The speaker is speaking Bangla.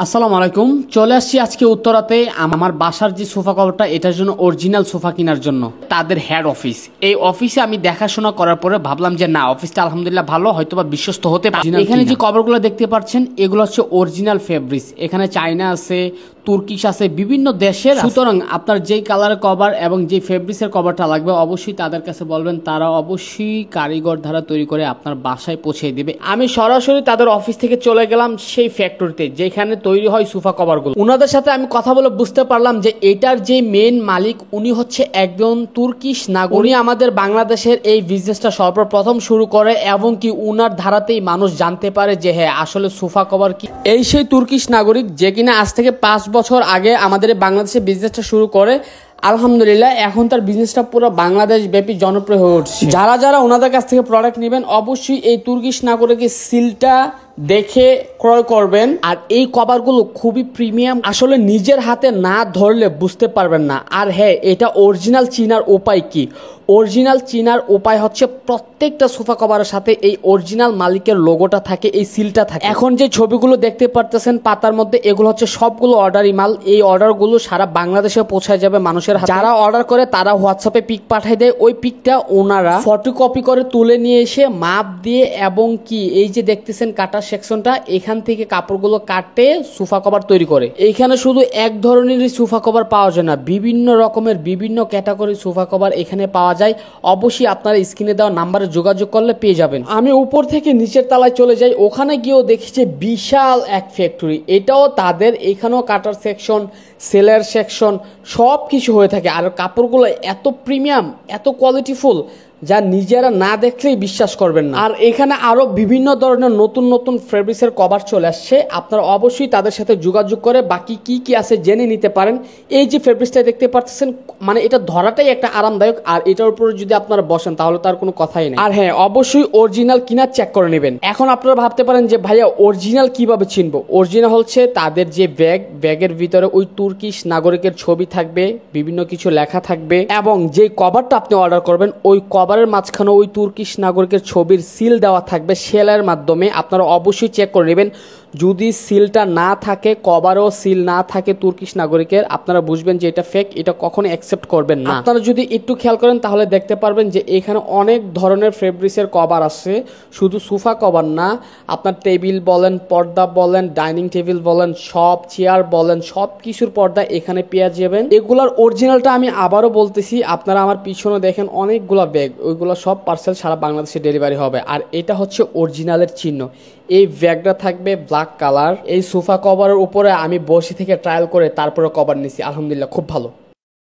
আসসালামু আলাইকুম। চলে আসছি আজকে উত্তরাতে আমার বাসার যে সোফা কভারটা এটার জন্য অরিজিনাল সোফা কেনার জন্য তাদের হেড অফিস। এই অফিসে আমি দেখাশোনা করার পরে ভাবলাম যে না, অফিসটা আলহামদুলিল্লাহ ভালো, হয়তোবা বিশ্বস্ত হতে পারে। এখানে যে কভারগুলো দেখতে পাচ্ছেন এগুলো হচ্ছে অরিজিনাল ফেব্রিক্স। এখানে চায়না আছে, তুর্কিশ আছে, বিভিন্ন দেশের। সুতরাং আপনার যেই কালারের কভার এবং যে ফেব্রিক্সের কভারটা লাগবে অবশ্যই তাদের কাছে বলবেন, তারা অবশ্যই কারিগর দ্বারা তৈরি করে আপনার বাসায় পৌঁছে দিবে। আমি সরাসরি তাদের অফিস থেকে চলে গেলাম সেই ফ্যাক্টরিতে যেখানে তৈরি হয় সোফা কভারগুলো। ওনাদের সাথে আমি কথা বলে বুঝতে পারলাম যে এটার যে মেন মালিক উনি হচ্ছে একজন তুর্কিশ নাগরিক। উনি আমাদের বাংলাদেশের এই বিজনেসটা সর্বপ্রথম শুরু করে এবং কি উনার ধারাতেই মানুষ জানতে পারে যে হ্যাঁ আসলে সোফা কভার কি। এই সেই তুর্কিশ নাগরিক যে কিনা আজ থেকে 5 বছর আগে আমাদের বাংলাদেশে বিজনেসটা শুরু করে। আলহামদুলিল্লাহ এখন তার বিজনেসটা পুরো বাংলাদেশ ব্যাপী জনপ্রিয় হয়ে উঠছে। যারা যারা ওনাদের কাছ থেকে প্রোডাক্ট নেবেন অবশ্যই এই তুর্কিশ নাগরিকের সিলটা দেখে ক্রয় করবেন। আর এই কভারগুলো খুবই প্রিমিয়াম, আসলে নিজের হাতে না ধরলে বুঝতে পারবেন না। আর হ্যাঁ, এটা অরিজিনাল চিনার উপায় কি? অরিজিনাল চিনার উপায় হচ্ছে প্রত্যেকটা সোফা কভারের সাথে এই অরিজিনাল মালিকের লোগোটা থাকে, এই সিলটা থাকে। এখন যে ছবিগুলো দেখতে পারতেছেন পাতার মধ্যে, এগুলো হচ্ছে সবগুলো অর্ডারি মাল। এই অর্ডারগুলো সারা বাংলাদেশে পৌঁছায় যাবে মানুষের হাতে। যারা অর্ডার করে তারা হোয়াটসঅ্যাপে পিক পাঠিয়ে দেয়, ওই পিকটা ওনারা ফটোকপি করে তুলে নিয়ে এসে মাপ দিয়ে এবং কি এই যে দেখতেছেন কাটার সেকশনটা, এখান থেকে কাপড়গুলো কাটে সোফা কভার তৈরি করে। এইখানে শুধু এক ধরনেরই সোফা কভার পাওয়া যায় না, বিভিন্ন রকমের বিভিন্ন ক্যাটাগরির সোফা কভার এখানে পাওয়া যায়। অবশ্যই আপনারা স্ক্রিনে দেওয়া নাম্বারে যোগাযোগ করলে পেয়ে যাবেন। আমি উপর থেকে নিচের তলায় চলে যাই, ওখানে গিয়েও দেখেছি বিশাল এক ফ্যাক্টরি। এটাও তাদের, এখানেও কাটার সেকশন, সেলার সেকশন সব কিছু হয়ে থাকে। আর কাপড়গুলো এত প্রিমিয়াম, এত কোয়ালিটিফুল যা নিজেরা না দেখলেই বিশ্বাস করবেন না। আর এখানে আরো বিভিন্ন ধরনের নতুন নতুন ফেব্রিক্সের কভার চলে আসছে। আপনারা অবশ্যই তাদের সাথে যোগাযোগ করে বাকি কি কি আছে জেনে নিতে পারেন। এই যে ফেব্রিক্সটা দেখতে পাচ্ছেন, মানে এটা ধরাটাই একটা আরামদায়ক। আর এটার উপরে যদি আপনারা বসেন তাহলে তার কোনো কথাই নেই। আর হ্যাঁ, অবশ্যই অরিজিনাল কিনা চেক করে নেবেন। এখন আপনারা ভাবতে পারেন যে ভাইয়া অরিজিনাল কিভাবে চিনবো? অরিজিনাল হচ্ছে তাদের যে ব্যাগের ভিতরে ওই তুর্কিশ নাগরিকের ছবি থাকবে, বিভিন্ন কিছু লেখা থাকবে, এবং যে কভারটা আপনি অর্ডার করবেন ওই কভারের মাঝখানে ওই তুর্কিশ নাগরিকের ছবির সিল দেওয়া থাকবে সেলাইয়ের মাধ্যমে। আপনারা অবশ্যই চেক করে নেবেন। যদি সিলটা না থাকে, কভারও সিল না থাকে তুর্কিশ নাগরিকের, আপনারা বুঝবেন যে এটা ফেক, এটা কখনো অ্যাকসেপ্ট করবেন না। আপনারা যদি একটু খেয়াল করেন তাহলে দেখতে পারবেন যে এখানে অনেক ধরনের ফেব্রিক্সের কভার আছে, শুধু সোফা কভার না, আপনার টেবিল বলেন, পর্দা বলেন, ডাইনিং টেবিল বলেন, সব চেয়ার বলেন, সব কিছুর পর্দা এখানে পেয়ে যাবেন। এগুলার অরিজিনালটা আমি আবারও বলতেছি, আপনারা আমার পিছনে দেখেন অনেকগুলো ব্যাগ, ওইগুলো সব পার্সেল সারা বাংলাদেশে ডেলিভারি হবে। আর এটা হচ্ছে অরিজিনালের চিহ্ন। এই ব্যাগটা থাকবে ব্ল্যাক কালার। এই সোফা কভারের উপরে আমি বসে থেকে ট্রায়াল করে তারপরে কভার নিছি, আলহামদুলিল্লাহ খুব ভালো।